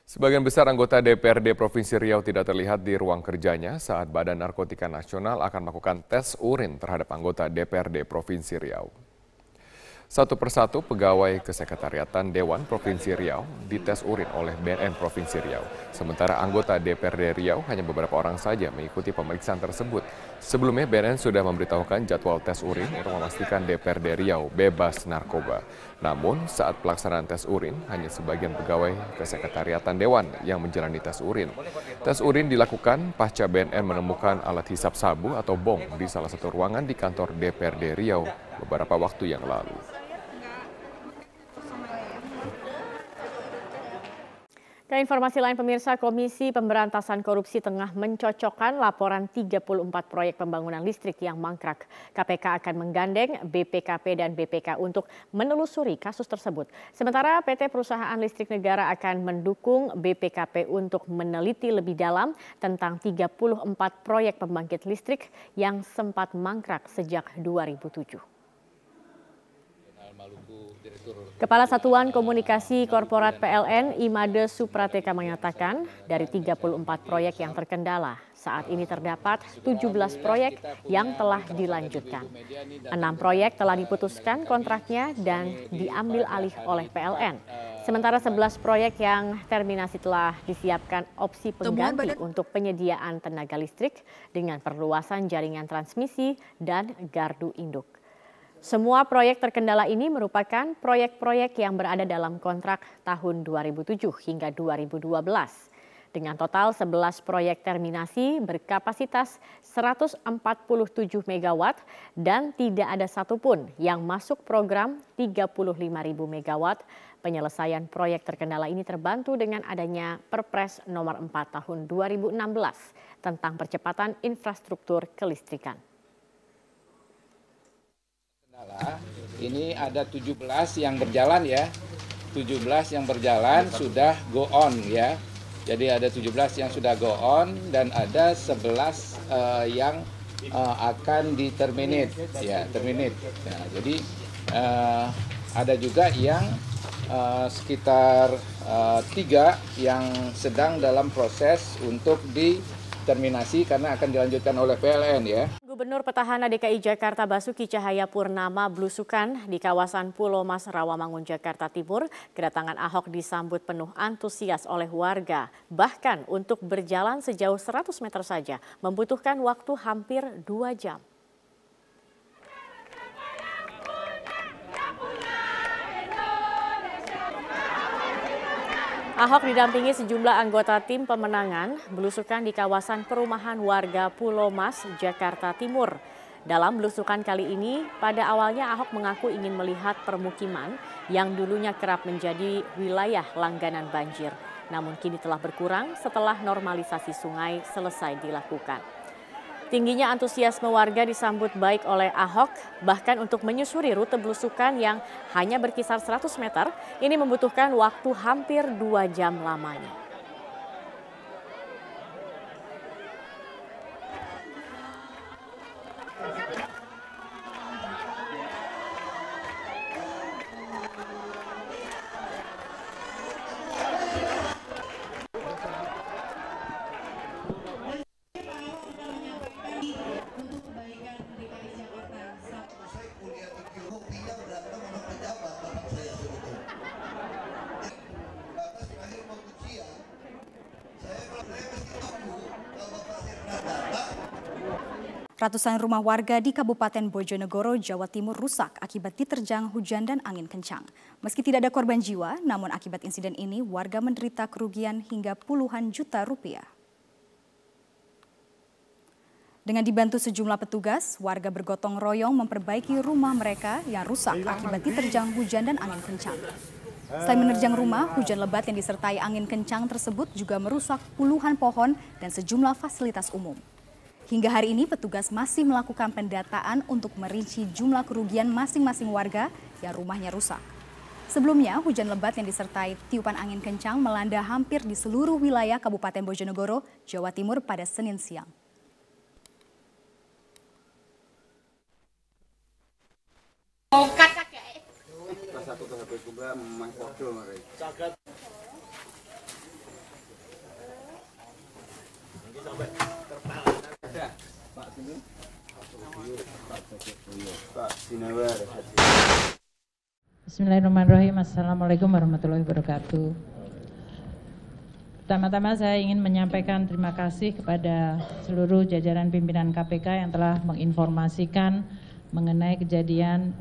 Sebagian besar anggota DPRD Provinsi Riau tidak terlihat di ruang kerjanya saat Badan Narkotika Nasional akan melakukan tes urin terhadap anggota DPRD Provinsi Riau. Satu persatu pegawai kesekretariatan Dewan Provinsi Riau dites urin oleh BNN Provinsi Riau. Sementara anggota DPRD Riau hanya beberapa orang saja mengikuti pemeriksaan tersebut. Sebelumnya BNN sudah memberitahukan jadwal tes urin untuk memastikan DPRD Riau bebas narkoba. Namun saat pelaksanaan tes urin hanya sebagian pegawai kesekretariatan Dewan yang menjalani tes urin. Tes urin dilakukan pasca BNN menemukan alat hisap sabu atau bong di salah satu ruangan di kantor DPRD Riau beberapa waktu yang lalu. Ke informasi lain pemirsa, Komisi Pemberantasan Korupsi tengah mencocokkan laporan 34 proyek pembangunan listrik yang mangkrak. KPK akan menggandeng BPKP dan BPK untuk menelusuri kasus tersebut. Sementara PT Perusahaan Listrik Negara akan mendukung BPKP untuk meneliti lebih dalam tentang 34 proyek pembangkit listrik yang sempat mangkrak sejak 2007. Kepala Satuan Komunikasi Korporat PLN Imade Suprateka mengatakan dari 34 proyek yang terkendala, saat ini terdapat 17 proyek yang telah dilanjutkan. 6 proyek telah diputuskan kontraknya dan diambil alih oleh PLN. Sementara 11 proyek yang terminasi telah disiapkan opsi pengganti untuk penyediaan tenaga listrik dengan perluasan jaringan transmisi dan gardu induk. Semua proyek terkendala ini merupakan proyek-proyek yang berada dalam kontrak tahun 2007 hingga 2012. Dengan total 11 proyek terminasi berkapasitas 147 MW dan tidak ada satupun yang masuk program 35.000 MW. Penyelesaian proyek terkendala ini terbantu dengan adanya Perpres nomor 4 tahun 2016 tentang percepatan infrastruktur kelistrikan. Ini ada 17 yang berjalan ya, 17 yang berjalan sudah go on ya. Jadi ada 17 yang sudah go on dan ada 11 yang akan diterminate ya, terminate. Nah, jadi ada juga yang sekitar 3 yang sedang dalam proses untuk diterminasi karena akan dilanjutkan oleh PLN ya. Gubernur Petahana DKI Jakarta Basuki Cahayapurnama belusukan di kawasan Pulau Mas Rawamangun, Jakarta Timur. Kedatangan Ahok disambut penuh antusias oleh warga. Bahkan untuk berjalan sejauh 100 meter saja membutuhkan waktu hampir 2 jam. Ahok didampingi sejumlah anggota tim pemenangan belusukan di kawasan perumahan warga Pulau Mas, Jakarta Timur. Dalam belusukan kali ini, pada awalnya Ahok mengaku ingin melihat permukiman yang dulunya kerap menjadi wilayah langganan banjir. Namun kini telah berkurang setelah normalisasi sungai selesai dilakukan. Tingginya antusiasme warga disambut baik oleh Ahok, bahkan untuk menyusuri rute belusukan yang hanya berkisar 100 meter, ini membutuhkan waktu hampir 2 jam lamanya. Ratusan rumah warga di Kabupaten Bojonegoro, Jawa Timur rusak akibat diterjang hujan dan angin kencang. Meski tidak ada korban jiwa, namun akibat insiden ini warga menderita kerugian hingga puluhan juta rupiah. Dengan dibantu sejumlah petugas, warga bergotong royong memperbaiki rumah mereka yang rusak akibat diterjang hujan dan angin kencang. Selain menerjang rumah, hujan lebat yang disertai angin kencang tersebut juga merusak puluhan pohon dan sejumlah fasilitas umum. Hingga hari ini petugas masih melakukan pendataan untuk merinci jumlah kerugian masing-masing warga yang rumahnya rusak. Sebelumnya, hujan lebat yang disertai tiupan angin kencang melanda hampir di seluruh wilayah Kabupaten Bojonegoro, Jawa Timur pada Senin siang. Bismillahirrahmanirrahim. Assalamualaikum warahmatullahi wabarakatuh. Pertama-tama saya ingin menyampaikan terima kasih kepada seluruh jajaran pimpinan KPK yang telah menginformasikan mengenai kejadian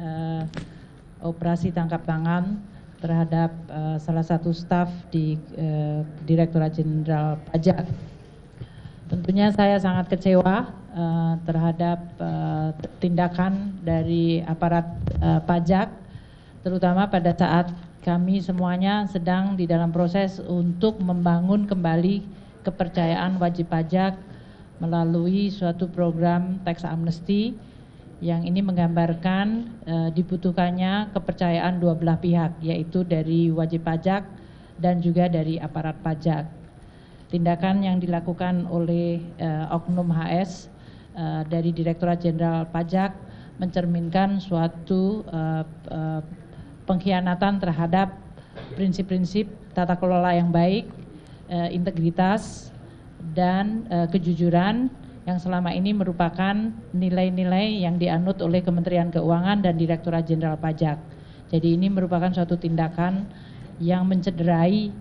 operasi tangkap tangan terhadap salah satu staf di Direktorat Jenderal Pajak. Tentunya saya sangat kecewa terhadap tindakan dari aparat pajak, terutama pada saat kami semuanya sedang di dalam proses untuk membangun kembali kepercayaan wajib pajak melalui suatu program tax amnesty yang ini menggambarkan dibutuhkannya kepercayaan dua belah pihak, yaitu dari wajib pajak dan juga dari aparat pajak. Tindakan yang dilakukan oleh Oknum HS dari Direktorat Jenderal Pajak mencerminkan suatu pengkhianatan terhadap prinsip-prinsip tata kelola yang baik, integritas, dan kejujuran yang selama ini merupakan nilai-nilai yang dianut oleh Kementerian Keuangan dan Direktorat Jenderal Pajak. Jadi ini merupakan suatu tindakan yang mencederai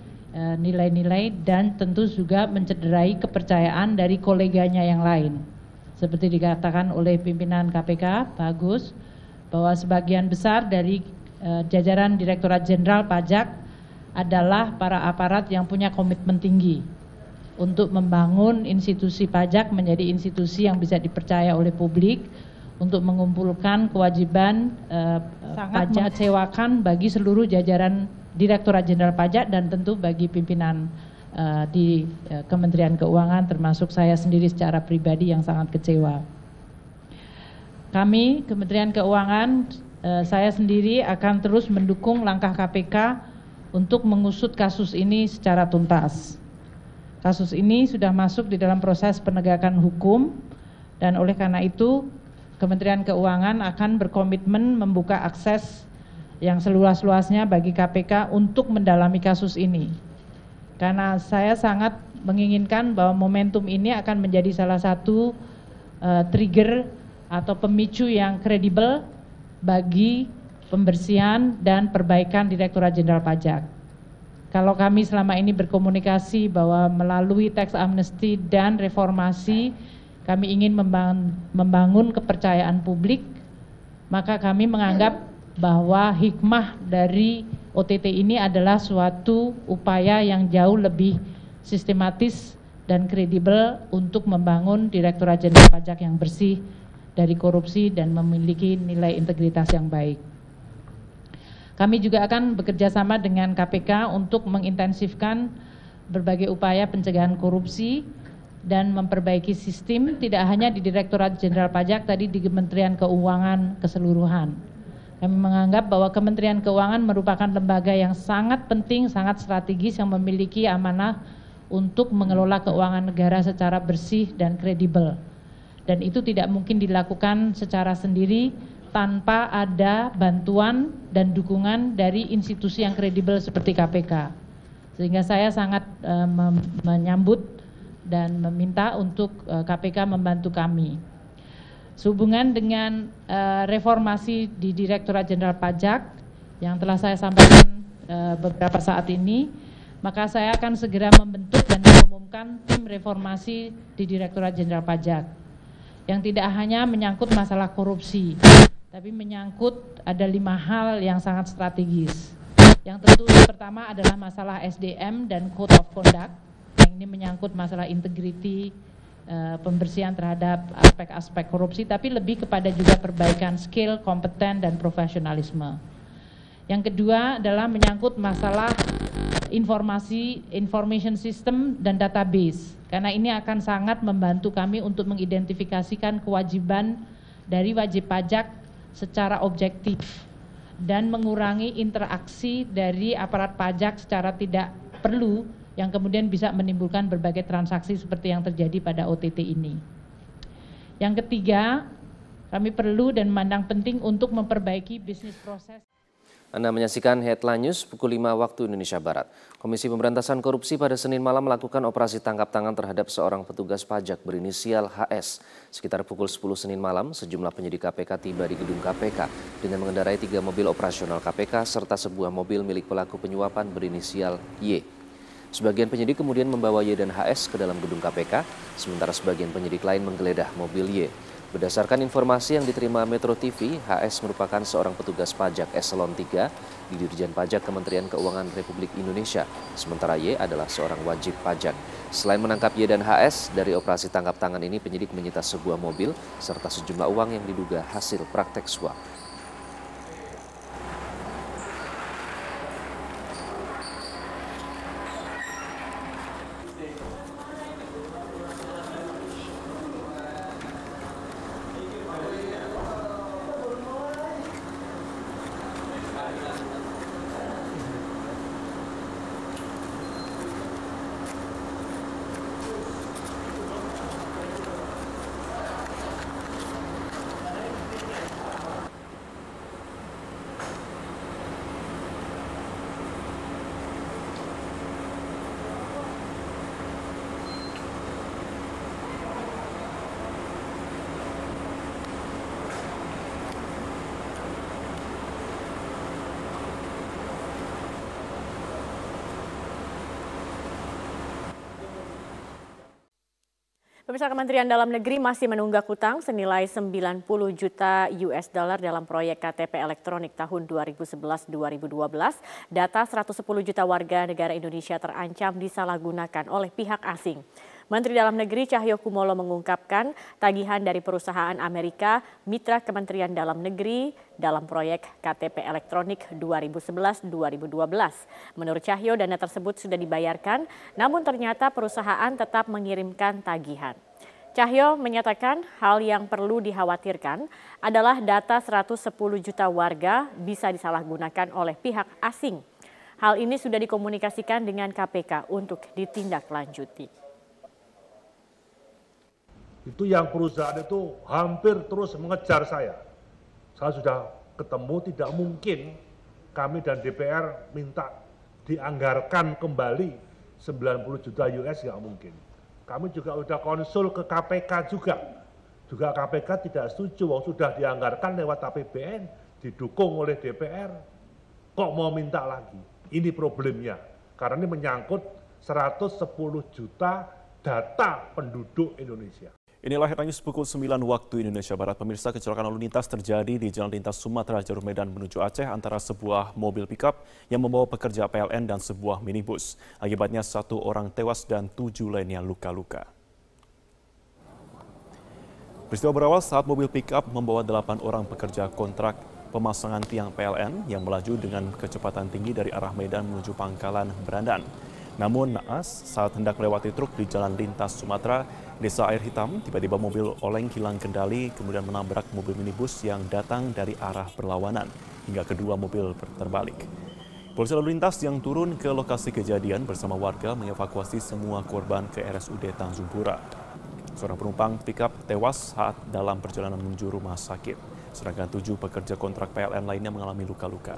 nilai-nilai dan tentu juga mencederai kepercayaan dari koleganya yang lain. Seperti dikatakan oleh pimpinan KPK, Pak Agus, bahwa sebagian besar dari jajaran Direktorat Jenderal Pajak adalah para aparat yang punya komitmen tinggi untuk membangun institusi pajak menjadi institusi yang bisa dipercaya oleh publik untuk mengumpulkan kewajiban sangat mengecewakan bagi seluruh jajaran Direktorat Jenderal Pajak dan tentu bagi pimpinan di Kementerian Keuangan termasuk saya sendiri secara pribadi yang sangat kecewa. Kami Kementerian Keuangan, saya sendiri akan terus mendukung langkah KPK untuk mengusut kasus ini secara tuntas. Kasus ini sudah masuk di dalam proses penegakan hukum dan oleh karena itu Kementerian Keuangan akan berkomitmen membuka akses yang seluas-luasnya bagi KPK untuk mendalami kasus ini. Karena saya sangat menginginkan bahwa momentum ini akan menjadi salah satu trigger atau pemicu yang kredibel bagi pembersihan dan perbaikan Direktorat Jenderal Pajak. Kalau kami selama ini berkomunikasi bahwa melalui tax amnesty dan reformasi kami ingin membangun kepercayaan publik, maka kami menganggap bahwa hikmah dari OTT ini adalah suatu upaya yang jauh lebih sistematis dan kredibel untuk membangun Direktorat Jenderal Pajak yang bersih dari korupsi dan memiliki nilai integritas yang baik. Kami juga akan bekerja sama dengan KPK untuk mengintensifkan berbagai upaya pencegahan korupsi dan memperbaiki sistem tidak hanya di Direktorat Jenderal Pajak, tadi di Kementerian Keuangan keseluruhan. Kami menganggap bahwa Kementerian Keuangan merupakan lembaga yang sangat penting, sangat strategis yang memiliki amanah untuk mengelola keuangan negara secara bersih dan kredibel. Dan itu tidak mungkin dilakukan secara sendiri tanpa ada bantuan dan dukungan dari institusi yang kredibel seperti KPK. Sehingga saya sangat menyambut dan meminta untuk KPK membantu kami. Sehubungan dengan reformasi di Direktorat Jenderal Pajak yang telah saya sampaikan beberapa saat ini, maka saya akan segera membentuk dan mengumumkan tim reformasi di Direktorat Jenderal Pajak yang tidak hanya menyangkut masalah korupsi, tapi menyangkut ada 5 hal yang sangat strategis. Yang tentu pertama adalah masalah SDM dan Code of Conduct, yang ini menyangkut masalah integriti, pembersihan terhadap aspek-aspek korupsi, tapi lebih kepada juga perbaikan skill, kompeten, dan profesionalisme. Yang kedua adalah menyangkut masalah information system dan database, karena ini akan sangat membantu kami untuk mengidentifikasikan kewajiban dari wajib pajak secara objektif dan mengurangi interaksi dari aparat pajak secara tidak perlu yang kemudian bisa menimbulkan berbagai transaksi seperti yang terjadi pada OTT ini. Yang ketiga, kami perlu dan memandang penting untuk memperbaiki bisnis proses. Anda menyaksikan Headline News pukul 5 waktu Indonesia Barat. Komisi Pemberantasan Korupsi pada Senin malam melakukan operasi tangkap tangan terhadap seorang petugas pajak berinisial HS. Sekitar pukul 10 Senin malam, sejumlah penyidik KPK tiba di gedung KPK dengan mengendarai 3 mobil operasional KPK serta sebuah mobil milik pelaku penyuapan berinisial Y. Sebagian penyidik kemudian membawa Y dan HS ke dalam gedung KPK, sementara sebagian penyidik lain menggeledah mobil Y. Berdasarkan informasi yang diterima Metro TV, HS merupakan seorang petugas pajak eselon 3 di Dirjen Pajak Kementerian Keuangan Republik Indonesia, sementara Y adalah seorang wajib pajak. Selain menangkap Y dan HS, dari operasi tangkap tangan ini penyidik menyita sebuah mobil serta sejumlah uang yang diduga hasil praktek suap. Pemirsa, Kementerian Dalam Negeri masih menunggak hutang senilai 90 juta US dollar dalam proyek KTP elektronik tahun 2011-2012. Data 110 juta warga negara Indonesia terancam disalahgunakan oleh pihak asing. Menteri Dalam Negeri Cahyokumolo mengungkapkan tagihan dari perusahaan Amerika mitra Kementerian Dalam Negeri dalam proyek KTP elektronik 2011-2012. Menurut Cahyo, dana tersebut sudah dibayarkan, namun ternyata perusahaan tetap mengirimkan tagihan. Cahyo menyatakan hal yang perlu dikhawatirkan adalah data 110 juta warga bisa disalahgunakan oleh pihak asing. Hal ini sudah dikomunikasikan dengan KPK untuk ditindaklanjuti. Itu yang perusahaan itu hampir terus mengejar saya. Saya sudah ketemu, tidak mungkin kami dan DPR minta dianggarkan kembali 90 juta US, nggak mungkin. Kami juga sudah konsul ke KPK juga. Juga KPK tidak setuju, sudah dianggarkan lewat APBN, didukung oleh DPR. Kok mau minta lagi? Ini problemnya. Karena ini menyangkut 110 juta data penduduk Indonesia. Inilah Headline News pukul 9 waktu Indonesia Barat. Pemirsa, kecelakaan lalu lintas terjadi di Jalan Lintas Sumatera jalur Medan menuju Aceh antara sebuah mobil pickup yang membawa pekerja PLN dan sebuah minibus. Akibatnya 1 orang tewas dan 7 lainnya luka-luka. Peristiwa berawal saat mobil pickup membawa 8 orang pekerja kontrak pemasangan tiang PLN yang melaju dengan kecepatan tinggi dari arah Medan menuju Pangkalan Berandan. Namun naas saat hendak melewati truk di Jalan Lintas Sumatera, Desa Air Hitam, tiba-tiba mobil oleng hilang kendali kemudian menabrak mobil minibus yang datang dari arah berlawanan hingga kedua mobil terbalik. Polisi lalu lintas yang turun ke lokasi kejadian bersama warga mengevakuasi semua korban ke RSUD Tanjung Pura. Seorang penumpang pickup tewas saat dalam perjalanan menuju rumah sakit, sedangkan 7 pekerja kontrak PLN lainnya mengalami luka-luka.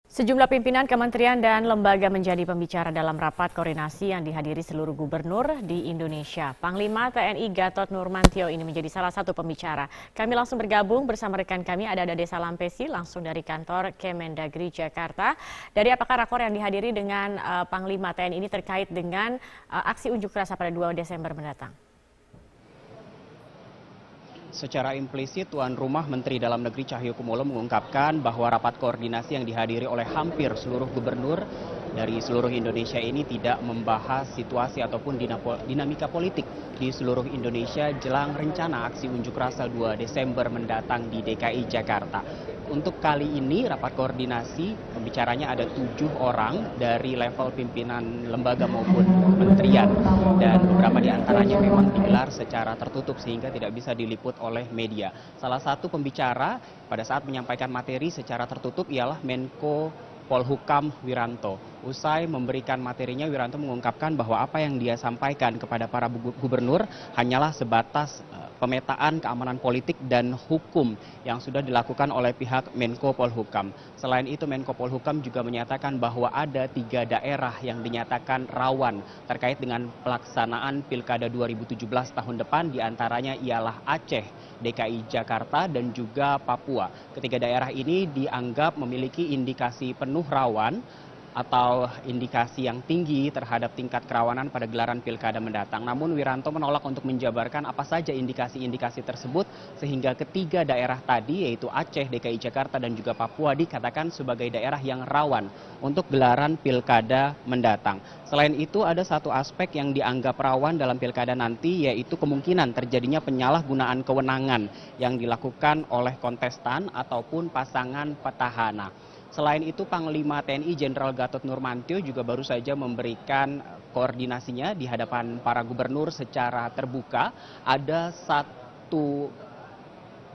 Sejumlah pimpinan kementerian dan lembaga menjadi pembicara dalam rapat koordinasi yang dihadiri seluruh gubernur di Indonesia. Panglima TNI Gatot Nurmantio ini menjadi salah satu pembicara. Kami langsung bergabung bersama rekan kami ada Desa Lampesi langsung dari kantor Kemendagri Jakarta. Dari apakah rakor yang dihadiri dengan Panglima TNI ini terkait dengan aksi unjuk rasa pada 2 Desember mendatang? Secara implisit, tuan rumah Menteri Dalam Negeri Cahyokumolo mengungkapkan bahwa rapat koordinasi yang dihadiri oleh hampir seluruh gubernur dari seluruh Indonesia ini tidak membahas situasi ataupun dinamika politik di seluruh Indonesia jelang rencana aksi unjuk rasa 2 Desember mendatang di DKI Jakarta. Untuk kali ini rapat koordinasi pembicaranya ada 7 orang dari level pimpinan lembaga maupun kementerian dan beberapa di antaranya memang digelar secara tertutup sehingga tidak bisa diliput oleh media. Salah satu pembicara pada saat menyampaikan materi secara tertutup ialah Menko Polhukam Wiranto. Usai memberikan materinya, Wiranto mengungkapkan bahwa apa yang dia sampaikan kepada para gubernur hanyalah sebatas pemetaan keamanan politik dan hukum yang sudah dilakukan oleh pihak Menko Polhukam. Selain itu, Menko Polhukam juga menyatakan bahwa ada 3 daerah yang dinyatakan rawan terkait dengan pelaksanaan Pilkada 2017 tahun depan, diantaranya ialah Aceh, DKI Jakarta, dan juga Papua. Ketiga daerah ini dianggap memiliki indikasi penuh rawan atau indikasi yang tinggi terhadap tingkat kerawanan pada gelaran pilkada mendatang. Namun Wiranto menolak untuk menjabarkan apa saja indikasi-indikasi tersebut, sehingga ketiga daerah tadi yaitu Aceh, DKI Jakarta, dan juga Papua dikatakan sebagai daerah yang rawan untuk gelaran pilkada mendatang. Selain itu, ada satu aspek yang dianggap rawan dalam pilkada nanti, yaitu kemungkinan terjadinya penyalahgunaan kewenangan yang dilakukan oleh kontestan ataupun pasangan petahana. Selain itu, Panglima TNI Jenderal Gatot Nurmantio juga baru saja memberikan koordinasinya di hadapan para gubernur secara terbuka. Ada satu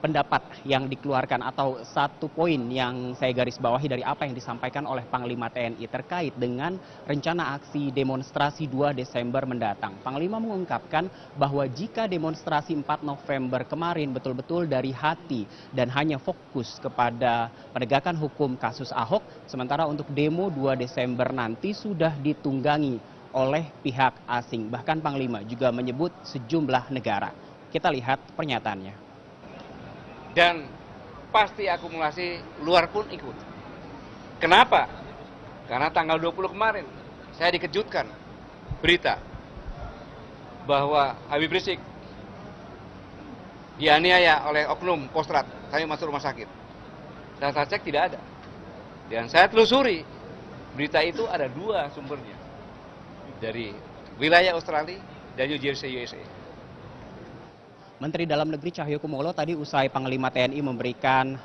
pendapat yang dikeluarkan atau satu poin yang saya garis bawahi dari apa yang disampaikan oleh Panglima TNI terkait dengan rencana aksi demonstrasi 2 Desember mendatang. Panglima mengungkapkan bahwa jika demonstrasi 4 November kemarin betul-betul dari hati dan hanya fokus kepada penegakan hukum kasus Ahok, sementara untuk demo 2 Desember nanti sudah ditunggangi oleh pihak asing. Bahkan Panglima juga menyebut sejumlah negara. Kita lihat pernyataannya. Dan pasti akumulasi luar pun ikut. Kenapa? Karena tanggal 20 kemarin saya dikejutkan berita bahwa Habib Rizik dianiaya oleh oknum Kostrad, saya masuk rumah sakit. Dan saya cek tidak ada. Dan saya telusuri, berita itu ada 2 sumbernya. Dari wilayah Australia dan New Jersey, USA. Menteri Dalam Negeri Cahyokumolo tadi usai Panglima TNI memberikan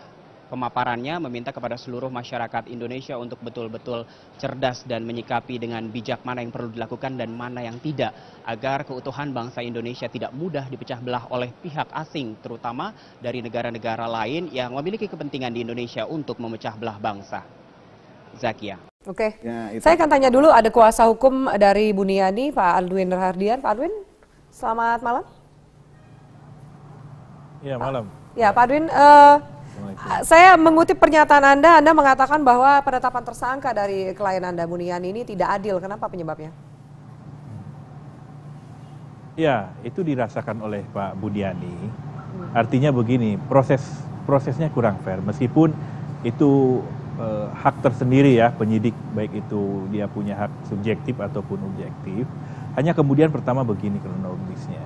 pemaparannya meminta kepada seluruh masyarakat Indonesia untuk betul-betul cerdas dan menyikapi dengan bijak mana yang perlu dilakukan dan mana yang tidak, agar keutuhan bangsa Indonesia tidak mudah dipecah belah oleh pihak asing, terutama dari negara-negara lain yang memiliki kepentingan di Indonesia untuk memecah belah bangsa. Zakia. Oke, saya akan tanya dulu, ada kuasa hukum dari Buniani, Pak Aldwin Rahardian. Pak Aldwin, selamat malam. Ya, malam. Ya, Pak Aldwin, saya mengutip pernyataan Anda mengatakan bahwa penetapan tersangka dari klien Anda, Buniani, ini tidak adil. Kenapa penyebabnya? Ya, itu dirasakan oleh Pak Buniani. Artinya begini, prosesnya kurang fair. Meskipun itu hak tersendiri ya, penyidik, baik itu dia punya hak subjektif ataupun objektif. Hanya kemudian pertama begini kronologisnya.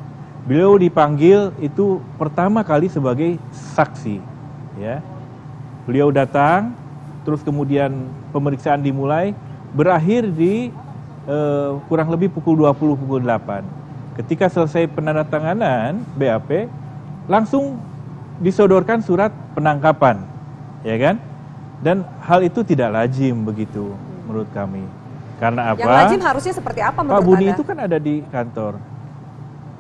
Beliau dipanggil itu pertama kali sebagai saksi, ya. Beliau datang, terus kemudian pemeriksaan dimulai, berakhir di kurang lebih pukul 20, pukul 8. Ketika selesai penandatanganan BAP, langsung disodorkan surat penangkapan, ya kan? Dan hal itu tidak lazim begitu menurut kami. Karena apa? Yang lazim harusnya seperti apa menurut Pak Buni Anda? itu kan ada di kantor.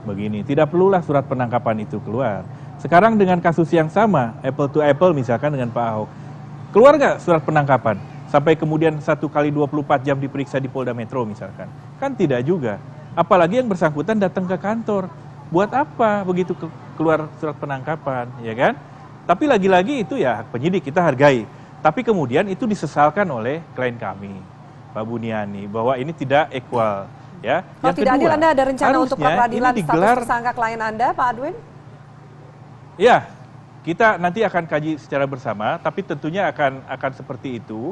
Begini, tidak perlulah surat penangkapan itu keluar. Sekarang dengan kasus yang sama, apple to apple misalkan dengan Pak Ahok, keluar nggak surat penangkapan? Sampai kemudian 1 kali 24 jam diperiksa di Polda Metro misalkan. Kan tidak juga. Apalagi yang bersangkutan datang ke kantor. Buat apa begitu keluar surat penangkapan, ya kan? Tapi lagi-lagi itu ya hak penyidik, kita hargai. Tapi kemudian itu disesalkan oleh klien kami, Pak Buniani, bahwa ini tidak equal. Ya. Kalau tidak adil, Anda ada rencana untuk pra-peradilan status tersangka klien Anda, Pak Aldwin? Ya, kita nanti akan kaji secara bersama, tapi tentunya akan seperti itu.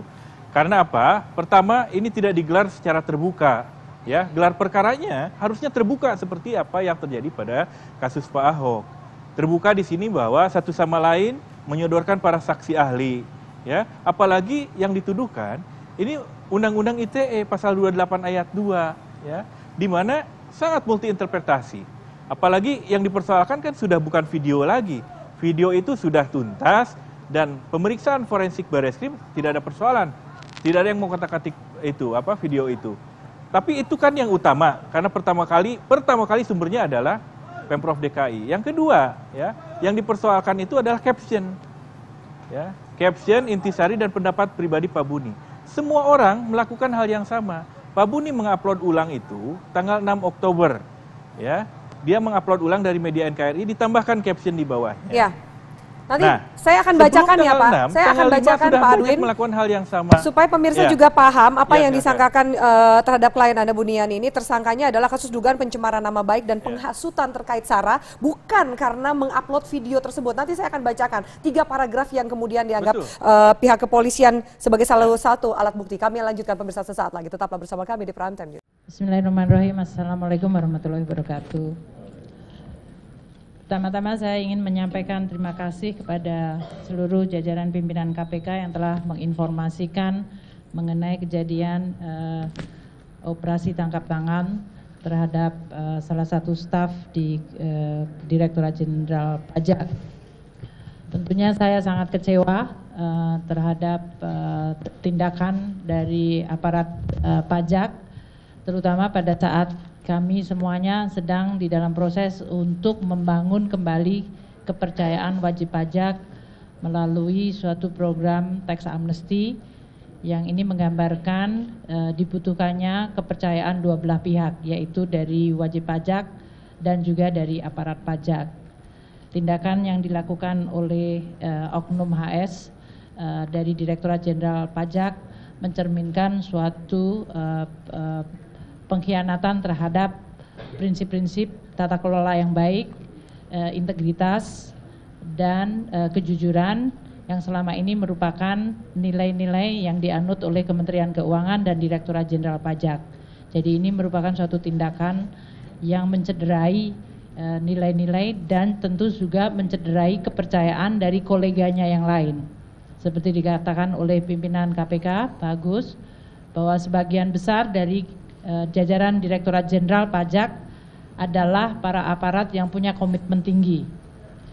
Karena apa? Pertama, ini tidak digelar secara terbuka. Ya, gelar perkaranya harusnya terbuka seperti apa yang terjadi pada kasus Pak Ahok. Terbuka di sini bahwa satu sama lain menyodorkan para saksi ahli. Ya, apalagi yang dituduhkan ini Undang-Undang ITE pasal 28 ayat 2. Ya, di mana sangat multi interpretasi. Apalagi yang dipersoalkan kan sudah bukan video lagi. Video itu sudah tuntas dan pemeriksaan forensik Barreskrim tidak ada persoalan. Tidak ada yang mau kata-katik itu, video itu. Tapi itu kan yang utama, karena pertama kali sumbernya adalah Pemprov DKI. Yang kedua, ya, yang dipersoalkan itu adalah caption. Ya, caption, intisari dan pendapat pribadi Pak Buni. Semua orang melakukan hal yang sama. Pak Buni mengupload ulang itu tanggal 6 Oktober, ya. dia mengupload ulang dari media NKRI, ditambahkan caption di bawahnya. Ya. Nanti saya akan bacakan ya Pak. Saya akan bacakan Pak Arwin melakukan hal yang sama. Supaya pemirsa juga paham apa yang disangkakan terhadap klien Anda Buniani ini. Tersangkanya adalah kasus dugaan pencemaran nama baik dan penghasutan terkait SARA, bukan karena mengupload video tersebut. Nanti saya akan bacakan 3 paragraf yang kemudian dianggap pihak kepolisian sebagai salah satu alat bukti. Kami lanjutkan pemirsa sesaat lagi. Tetaplah bersama kami di Prime Time. Bismillahirrahmanirrahim. Assalamualaikum warahmatullahi wabarakatuh. Pertama-tama saya ingin menyampaikan terima kasih kepada seluruh jajaran pimpinan KPK yang telah menginformasikan mengenai kejadian operasi tangkap tangan terhadap salah satu staf di Direktorat Jenderal Pajak. Tentunya saya sangat kecewa terhadap tindakan dari aparat pajak, terutama pada saat kami semuanya sedang di dalam proses untuk membangun kembali kepercayaan wajib pajak melalui suatu program tax amnesty yang ini menggambarkan dibutuhkannya kepercayaan dua belah pihak, yaitu dari wajib pajak dan juga dari aparat pajak. Tindakan yang dilakukan oleh Oknum HS dari Direktorat Jenderal Pajak mencerminkan suatu pengkhianatan terhadap prinsip-prinsip tata kelola yang baik, integritas, dan kejujuran yang selama ini merupakan nilai-nilai yang dianut oleh Kementerian Keuangan dan Direktorat Jenderal Pajak. Jadi ini merupakan suatu tindakan yang mencederai nilai-nilai dan tentu juga mencederai kepercayaan dari koleganya yang lain. Seperti dikatakan oleh pimpinan KPK, Pak Agus, bahwa sebagian besar dari jajaran Direktorat Jenderal Pajak adalah para aparat yang punya komitmen tinggi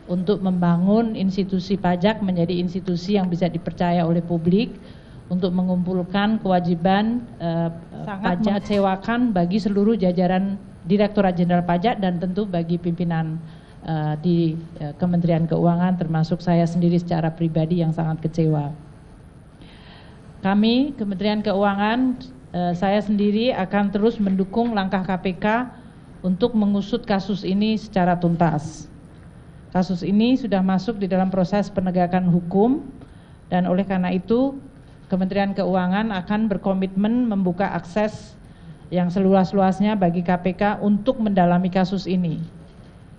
untuk membangun institusi pajak menjadi institusi yang bisa dipercaya oleh publik untuk mengumpulkan kewajiban sangat mengecewakan bagi seluruh jajaran Direktorat Jenderal Pajak dan tentu bagi pimpinan di Kementerian Keuangan, termasuk saya sendiri secara pribadi yang sangat kecewa. Kami Kementerian Keuangan, saya sendiri akan terus mendukung langkah KPK untuk mengusut kasus ini secara tuntas. Kasus ini sudah masuk di dalam proses penegakan hukum dan oleh karena itu Kementerian Keuangan akan berkomitmen membuka akses yang seluas-luasnya bagi KPK untuk mendalami kasus ini.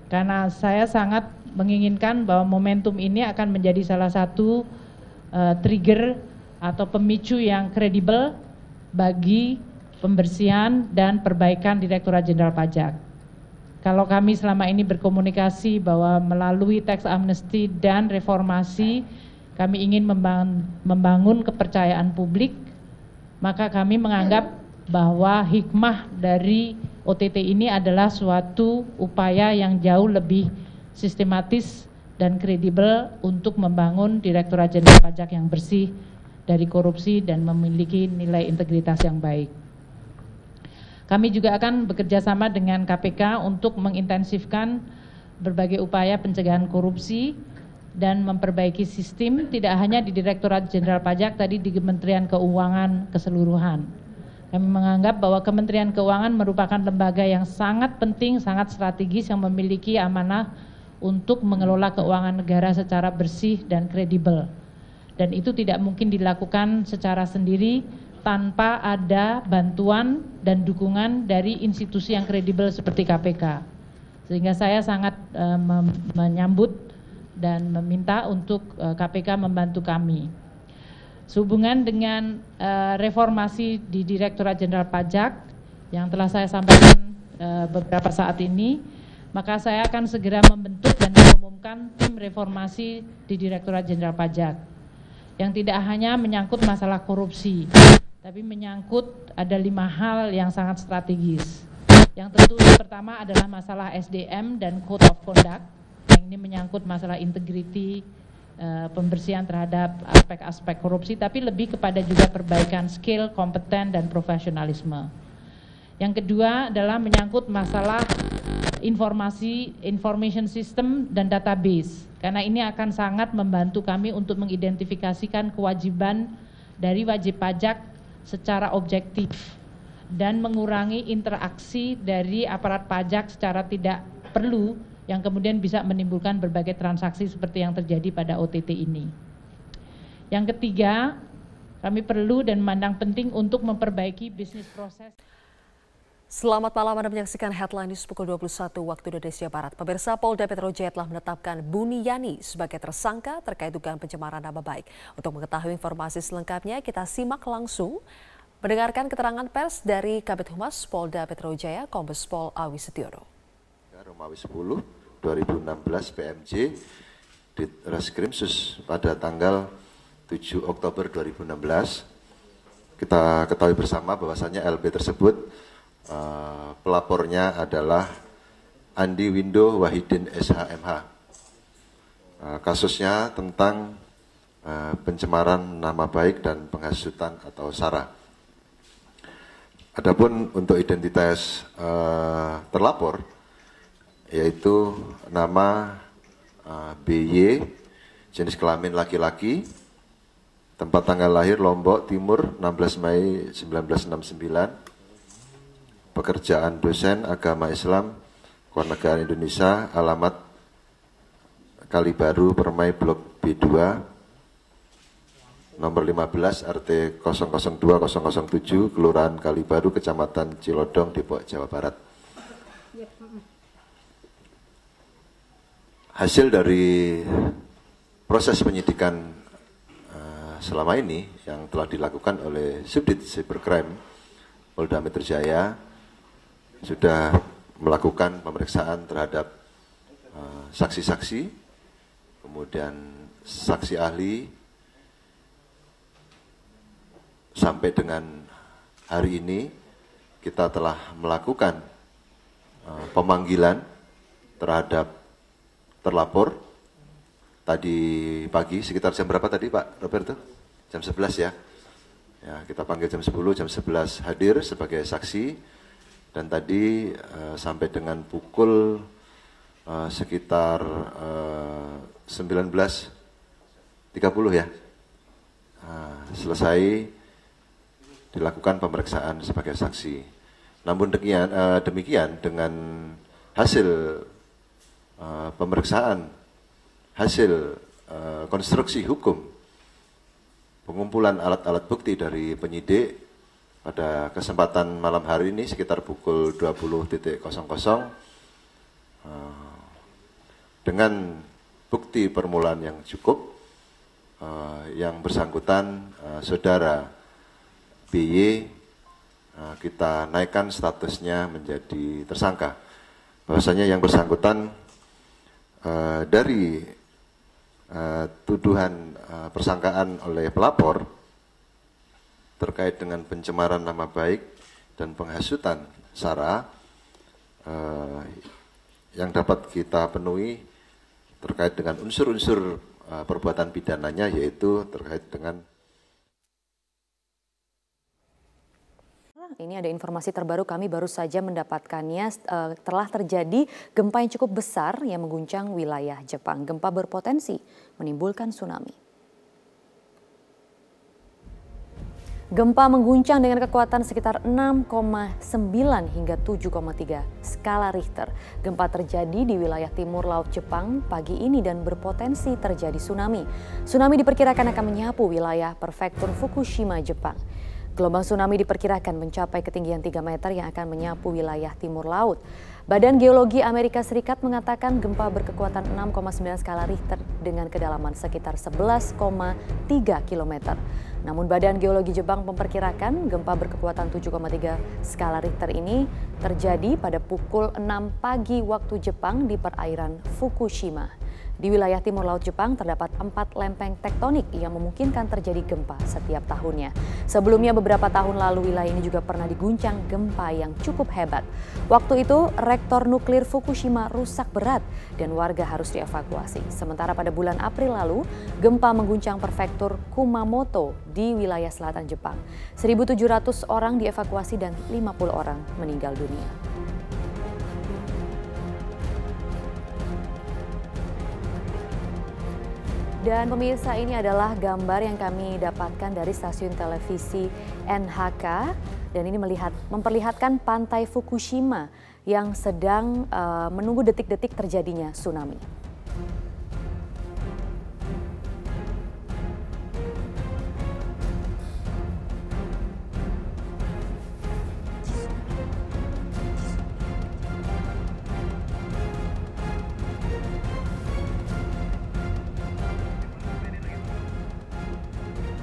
Karena saya sangat menginginkan bahwa momentum ini akan menjadi salah satu trigger atau pemicu yang kredibel bagi pembersihan dan perbaikan Direktorat Jenderal Pajak. Kalau kami selama ini berkomunikasi bahwa melalui tax amnesty dan reformasi kami ingin membangun kepercayaan publik, maka kami menganggap bahwa hikmah dari OTT ini adalah suatu upaya yang jauh lebih sistematis dan kredibel untuk membangun Direktorat Jenderal Pajak yang bersih dari korupsi dan memiliki nilai integritas yang baik. Kami juga akan bekerja sama dengan KPK untuk mengintensifkan berbagai upaya pencegahan korupsi dan memperbaiki sistem tidak hanya di Direktorat Jenderal Pajak, tadi di Kementerian Keuangan keseluruhan. Kami menganggap bahwa Kementerian Keuangan merupakan lembaga yang sangat penting, sangat strategis yang memiliki amanah untuk mengelola keuangan negara secara bersih dan kredibel. Dan itu tidak mungkin dilakukan secara sendiri tanpa ada bantuan dan dukungan dari institusi yang kredibel seperti KPK. Sehingga saya sangat menyambut dan meminta untuk KPK membantu kami. Sehubungan dengan reformasi di Direktorat Jenderal Pajak yang telah saya sampaikan beberapa saat ini, maka saya akan segera membentuk dan mengumumkan tim reformasi di Direktorat Jenderal Pajak yang tidak hanya menyangkut masalah korupsi, tapi menyangkut ada 5 hal yang sangat strategis. Yang tentu pertama adalah masalah SDM dan Code of Conduct, yang ini menyangkut masalah integriti, pembersihan terhadap aspek-aspek korupsi, tapi lebih kepada juga perbaikan skill, kompeten, dan profesionalisme. Yang kedua adalah menyangkut masalah information system dan database, karena ini akan sangat membantu kami untuk mengidentifikasikan kewajiban dari wajib pajak secara objektif dan mengurangi interaksi dari aparat pajak secara tidak perlu yang kemudian bisa menimbulkan berbagai transaksi seperti yang terjadi pada OTT ini. Yang ketiga, kami perlu dan memandang penting untuk memperbaiki bisnis proses. Selamat malam, Anda menyaksikan Headline News pukul 21 waktu Indonesia Barat. Pemirsa, Polda Metro Jaya telah menetapkan Buniyani sebagai tersangka terkait dugaan pencemaran nama baik. Untuk mengetahui informasi selengkapnya, kita simak langsung mendengarkan keterangan pers dari Kabid Humas Polda Metro Jaya, Kombes Pol Awi Setiono. Romawi 10 2016 PMJ di Reskrim Sus pada tanggal 7 Oktober 2016. Kita ketahui bersama bahwasannya LB tersebut pelapornya adalah Andi Windo Wahidin SHMH. Kasusnya tentang pencemaran nama baik dan penghasutan atau SARA. Adapun untuk identitas terlapor, yaitu nama BY, jenis kelamin laki-laki, tempat tanggal lahir Lombok Timur 16 Mei 1969, pekerjaan dosen agama Islam, Kewarganegaraan Indonesia, alamat Kali Baru, Permai, Blok B2, nomor 15, RT 002007, Kelurahan Kali Baru, Kecamatan Cilodong, Depok, Jawa Barat. Hasil dari proses penyidikan selama ini yang telah dilakukan oleh Subdit Cybercrime Polda Metro Jaya sudah melakukan pemeriksaan terhadap saksi-saksi, kemudian saksi ahli, sampai dengan hari ini kita telah melakukan pemanggilan terhadap terlapor. Tadi pagi sekitar jam berapa tadi Pak Roberto? Jam 11 ya. Ya, kita panggil jam 10, jam 11 hadir sebagai saksi. Dan tadi sampai dengan pukul sekitar 19.30 ya, selesai dilakukan pemeriksaan sebagai saksi. Namun demikian dengan hasil pemeriksaan, hasil konstruksi hukum, pengumpulan alat-alat bukti dari penyidik, pada kesempatan malam hari ini sekitar pukul 20.00 dengan bukti permulaan yang cukup, yang bersangkutan saudara BY kita naikkan statusnya menjadi tersangka. Bahwasanya yang bersangkutan dari tuduhan persangkaan oleh pelapor terkait dengan pencemaran nama baik dan penghasutan SARA yang dapat kita penuhi terkait dengan unsur-unsur perbuatan pidananya, yaitu terkait dengan Ini ada informasi terbaru, kami baru saja mendapatkannya. Telah terjadi gempa yang cukup besar yang mengguncang wilayah Jepang. Gempa berpotensi menimbulkan tsunami. Gempa mengguncang dengan kekuatan sekitar 6,9 hingga 7,3 skala Richter. Gempa terjadi di wilayah timur laut Jepang pagi ini dan berpotensi terjadi tsunami. Tsunami diperkirakan akan menyapu wilayah prefektur Fukushima, Jepang. Gelombang tsunami diperkirakan mencapai ketinggian 3 meter yang akan menyapu wilayah timur laut. Badan Geologi Amerika Serikat mengatakan gempa berkekuatan 6,9 skala Richter dengan kedalaman sekitar 11,3 km. Namun Badan Geologi Jepang memperkirakan gempa berkekuatan 7,3 skala Richter ini terjadi pada pukul 6 pagi waktu Jepang di perairan Fukushima. Di wilayah timur laut Jepang terdapat 4 lempeng tektonik yang memungkinkan terjadi gempa setiap tahunnya. Sebelumnya beberapa tahun lalu wilayah ini juga pernah diguncang gempa yang cukup hebat. Waktu itu reaktor nuklir Fukushima rusak berat dan warga harus dievakuasi. Sementara pada bulan April lalu gempa mengguncang prefektur Kumamoto di wilayah selatan Jepang. 1.700 orang dievakuasi dan 50 orang meninggal dunia. Dan pemirsa, ini adalah gambar yang kami dapatkan dari stasiun televisi NHK dan ini memperlihatkan pantai Fukushima yang sedang menunggu detik-detik terjadinya tsunami.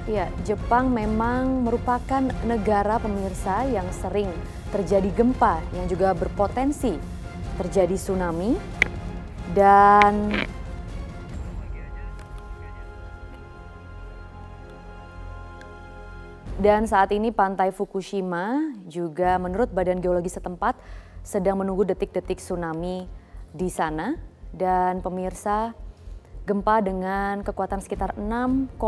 Ya, Jepang memang merupakan negara pemirsa yang sering terjadi gempa yang juga berpotensi terjadi tsunami dan saat ini pantai Fukushima juga menurut Badan Geologi setempat sedang menunggu detik-detik tsunami di sana. Dan pemirsa, gempa dengan kekuatan sekitar 6,9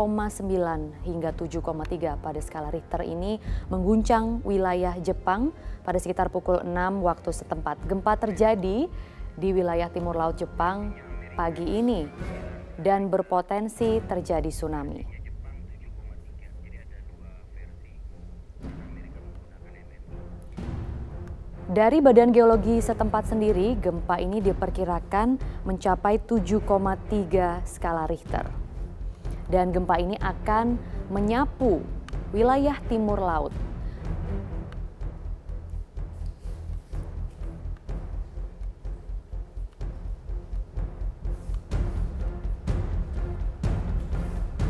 hingga 7,3 pada skala Richter ini mengguncang wilayah Jepang pada sekitar pukul 6 waktu setempat. Gempa terjadi di wilayah timur laut Jepang pagi ini dan berpotensi terjadi tsunami. Dari Badan Geologi setempat sendiri, gempa ini diperkirakan mencapai 7,3 skala Richter. Dan gempa ini akan menyapu wilayah timur laut.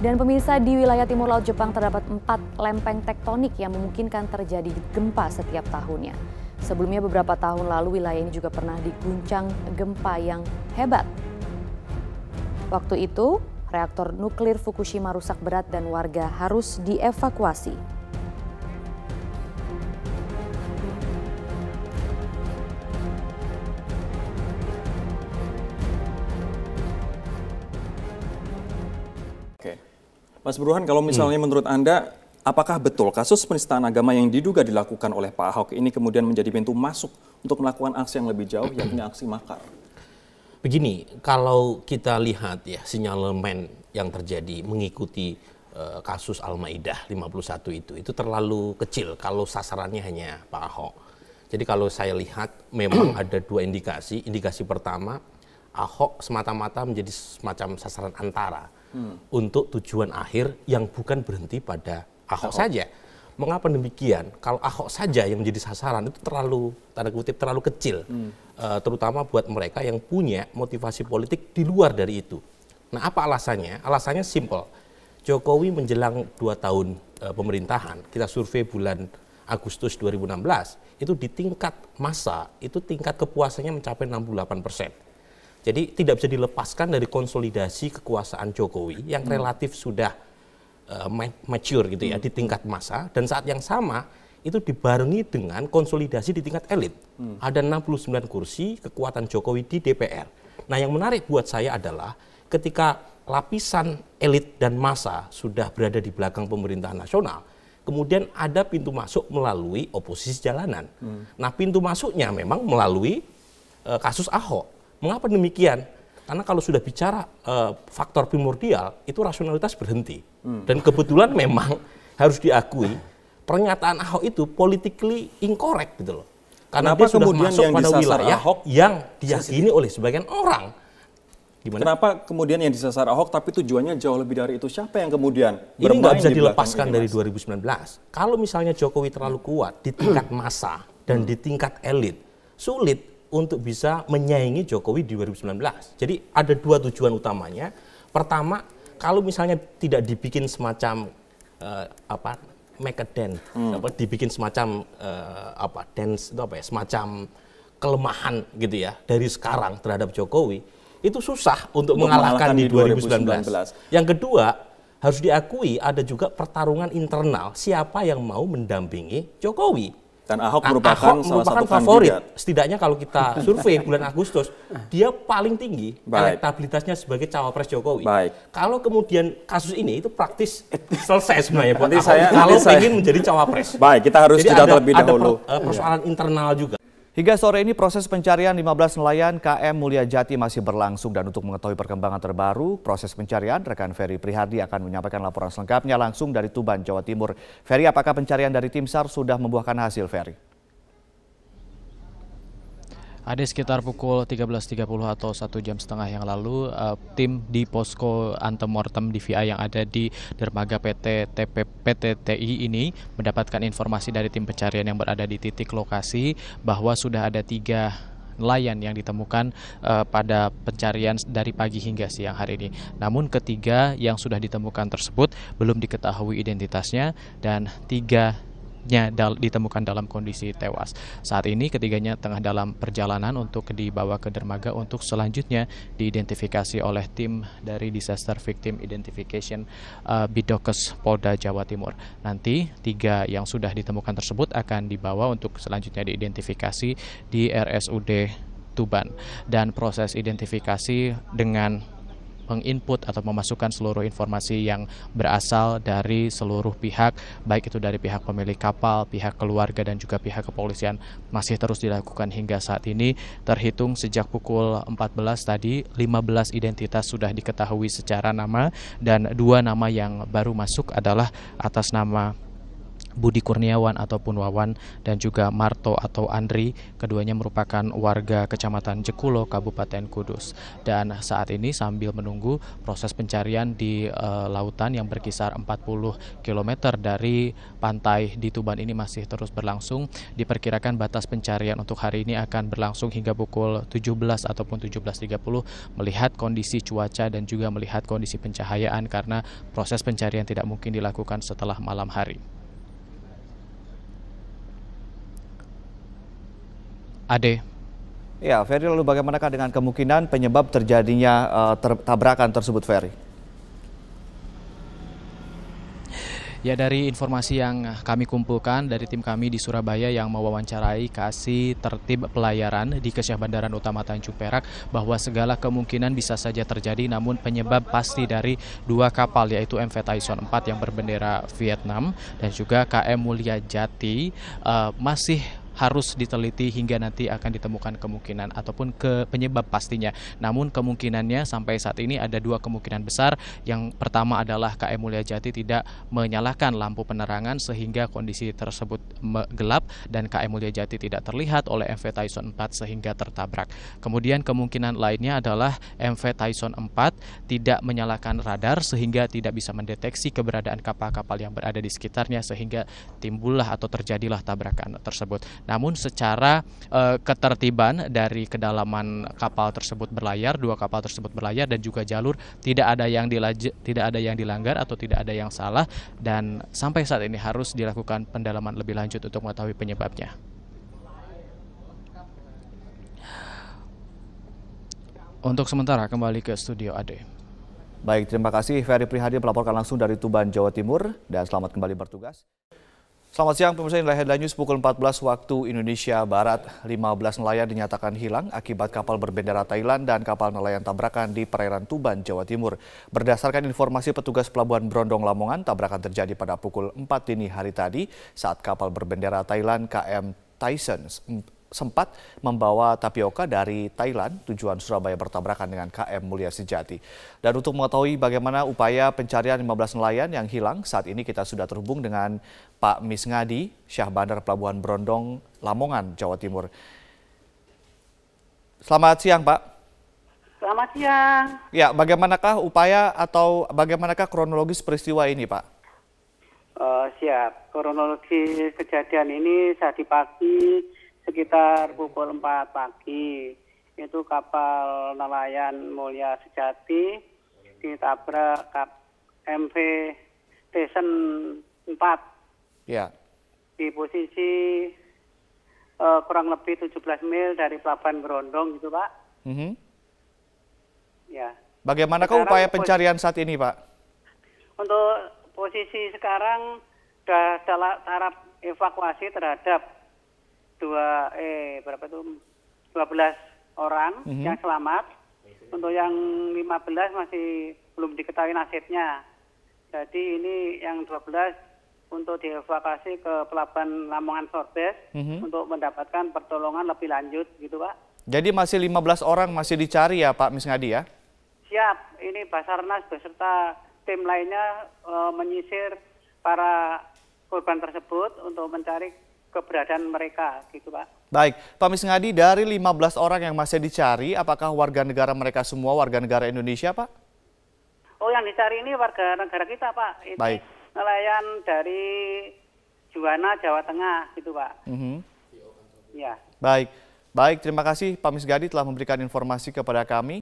Dan pemirsa, di wilayah timur laut Jepang terdapat 4 lempeng tektonik yang memungkinkan terjadi gempa setiap tahunnya. Sebelumnya beberapa tahun lalu wilayah ini juga pernah diguncang gempa yang hebat. Waktu itu reaktor nuklir Fukushima rusak berat dan warga harus dievakuasi. Oke, Mas Burhan, kalau misalnya menurut Anda, apakah betul kasus penistaan agama yang diduga dilakukan oleh Pak Ahok ini kemudian menjadi pintu masuk untuk melakukan aksi yang lebih jauh, yakni aksi makar? Begini, kalau kita lihat ya sinyalemen yang terjadi mengikuti kasus Al-Maidah 51 itu terlalu kecil kalau sasarannya hanya Pak Ahok. Jadi kalau saya lihat memang ada dua indikasi. Indikasi pertama, Ahok semata-mata menjadi semacam sasaran antara untuk tujuan akhir yang bukan berhenti pada Ahok saja. Mengapa demikian? Kalau Ahok saja yang menjadi sasaran itu terlalu, tanda kutip, terlalu kecil. Terutama buat mereka yang punya motivasi politik di luar dari itu. Nah, apa alasannya? Alasannya simple. Jokowi menjelang 2 tahun pemerintahan, kita survei bulan Agustus 2016, itu di tingkat massa, itu tingkat kepuasannya mencapai 68%. Jadi tidak bisa dilepaskan dari konsolidasi kekuasaan Jokowi yang relatif sudah mature gitu ya di tingkat massa, dan saat yang sama itu dibarengi dengan konsolidasi di tingkat elit. Ada 69 kursi kekuatan Jokowi di DPR. Nah, yang menarik buat saya adalah ketika lapisan elit dan massa sudah berada di belakang pemerintahan nasional, kemudian ada pintu masuk melalui oposisi jalanan. Nah, pintu masuknya memang melalui kasus Ahok. Mengapa demikian? Karena kalau sudah bicara faktor primordial, itu rasionalitas berhenti. Dan kebetulan memang harus diakui, pernyataan Ahok itu politically incorrect gitu loh. Karena dia sudah masuk pada wilayah Ahok yang diyakini oleh sebagian orang. Gimana? Kenapa kemudian yang disasar Ahok tapi tujuannya jauh lebih dari itu? Siapa yang kemudian ini nggak bisa dilepaskan dari 2019. Kalau misalnya Jokowi terlalu kuat di tingkat massa dan di tingkat elit, sulit untuk bisa menyaingi Jokowi di 2019. Jadi ada dua tujuan utamanya. Pertama, kalau misalnya tidak dibikin semacam make a dent, dibikin semacam dance itu semacam kelemahan gitu ya dari sekarang terhadap Jokowi, itu susah untuk mengalahkan di 2019. Yang kedua, harus diakui ada juga pertarungan internal siapa yang mau mendampingi Jokowi. Dan Ahok merupakan salah satu favorit. Kandidat. Setidaknya kalau kita survei bulan Agustus, dia paling tinggi elektabilitasnya sebagai cawapres Jokowi. Kalau kemudian kasus ini itu praktis selesai sebenarnya buat Ahok kalau ingin menjadi cawapres. Baik, kita harus jeda terlebih dahulu. Ada persoalan internal juga. Hingga sore ini proses pencarian 15 nelayan KM Mulyajati masih berlangsung, dan untuk mengetahui perkembangan terbaru proses pencarian, rekan Ferry Prihardi akan menyampaikan laporan selengkapnya langsung dari Tuban, Jawa Timur. Ferry, apakah pencarian dari tim SAR sudah membuahkan hasil, Ferry? Ada sekitar pukul 13.30 atau 1 jam setengah yang lalu, tim di posko antemortem DVI yang ada di dermaga PTTI ini mendapatkan informasi dari tim pencarian yang berada di titik lokasi bahwa sudah ada 3 nelayan yang ditemukan pada pencarian dari pagi hingga siang hari ini. Namun ketiga yang sudah ditemukan tersebut belum diketahui identitasnya dan 3 ditemukan dalam kondisi tewas. Saat ini ketiganya tengah dalam perjalanan untuk dibawa ke dermaga untuk selanjutnya diidentifikasi oleh tim dari Disaster Victim Identification Bidokes Polda Jawa Timur. Nanti 3 yang sudah ditemukan tersebut akan dibawa untuk selanjutnya diidentifikasi di RSUD Tuban. Dan proses identifikasi dengan menginput atau memasukkan seluruh informasi yang berasal dari seluruh pihak, baik itu dari pihak pemilik kapal, pihak keluarga, dan juga pihak kepolisian masih terus dilakukan hingga saat ini. Terhitung sejak pukul 14 tadi, 15 identitas sudah diketahui secara nama dan 2 nama yang baru masuk adalah atas nama Budi Kurniawan ataupun Wawan dan juga Marto atau Andri. Keduanya merupakan warga Kecamatan Jekulo, Kabupaten Kudus. Dan saat ini sambil menunggu proses pencarian di lautan yang berkisar 40 km dari pantai di Tuban ini masih terus berlangsung. Diperkirakan batas pencarian untuk hari ini akan berlangsung hingga pukul 17 ataupun 17.30 melihat kondisi cuaca dan juga melihat kondisi pencahayaan karena proses pencarian tidak mungkin dilakukan setelah malam hari. Ade. Ya, Ferry, lalu bagaimanakah dengan kemungkinan penyebab terjadinya tabrakan tersebut, Ferry? Ya, dari informasi yang kami kumpulkan dari tim kami di Surabaya yang mewawancarai Kasih Tertib Pelayaran di Kesyah Bandaran Utama Tanjung Perak bahwa segala kemungkinan bisa saja terjadi, namun penyebab pasti dari 2 kapal yaitu MV Tyson 4 yang berbendera Vietnam dan juga KM Mulia Jati masih harus diteliti hingga nanti akan ditemukan kemungkinan ataupun penyebab pastinya. Namun kemungkinannya sampai saat ini ada 2 kemungkinan besar. Yang pertama adalah KM Mulia Jati tidak menyalakan lampu penerangan sehingga kondisi tersebut gelap dan KM Mulia Jati tidak terlihat oleh MV Tyson 4 sehingga tertabrak. Kemudian kemungkinan lainnya adalah MV Tyson 4 tidak menyalakan radar sehingga tidak bisa mendeteksi keberadaan kapal-kapal yang berada di sekitarnya sehingga timbullah atau terjadilah tabrakan tersebut. Namun secara ketertiban dari kedalaman kapal tersebut berlayar, 2 kapal tersebut berlayar dan juga jalur tidak ada yang dilanggar atau tidak ada yang salah dan sampai saat ini harus dilakukan pendalaman lebih lanjut untuk mengetahui penyebabnya. Untuk sementara kembali ke studio Ade. Baik, terima kasih Ferry Prihadi melaporkan langsung dari Tuban, Jawa Timur dan selamat kembali bertugas. Selamat siang pemirsa, inilah Headline News pukul 14 waktu Indonesia Barat. 15 nelayan dinyatakan hilang akibat kapal berbendera Thailand dan kapal nelayan tabrakan di perairan Tuban, Jawa Timur. Berdasarkan informasi petugas Pelabuhan Brondong Lamongan, tabrakan terjadi pada pukul 4 dini hari tadi saat kapal berbendera Thailand KM Tyson sempat membawa tapioka dari Thailand tujuan Surabaya bertabrakan dengan KM Mulia Sejati. Dan untuk mengetahui bagaimana upaya pencarian 15 nelayan yang hilang, saat ini kita sudah terhubung dengan Pak Misngadi, Syah Bandar Pelabuhan Brondong, Lamongan, Jawa Timur. Selamat siang, Pak. Selamat siang. Ya, bagaimanakah upaya atau bagaimanakah kronologis peristiwa ini, Pak? Siap. Kronologi kejadian ini tadi pagi sekitar pukul 4 pagi. Itu kapal nelayan Mulia Sejati ditabrak MV Tyson 4. Ya. Di posisi kurang lebih 17 mil dari Pelabuhan Brondong gitu, Pak. Ya. Bagaimanakah upaya pencarian saat ini, Pak? Untuk posisi sekarang sudah dalam tahap evakuasi terhadap 12 orang yang selamat. Untuk yang 15 masih belum diketahui nasibnya. Jadi ini yang 12 untuk dievakuasi ke Pelabuhan Lamongan Sorbes untuk mendapatkan pertolongan lebih lanjut gitu, Pak. Jadi masih 15 orang masih dicari ya Pak Misngadi ya? Siap, ini Basarnas beserta tim lainnya menyisir para korban tersebut untuk mencari keberadaan mereka gitu, Pak. Baik, Pak Misngadi, dari 15 orang yang masih dicari, apakah warga negara mereka semua warga negara Indonesia, Pak? Oh, yang dicari ini warga negara kita, Pak. Ini baik. nelayan dari Juwana, Jawa Tengah, gitu, Pak. Ya. Baik, terima kasih Pak Misngadi telah memberikan informasi kepada kami.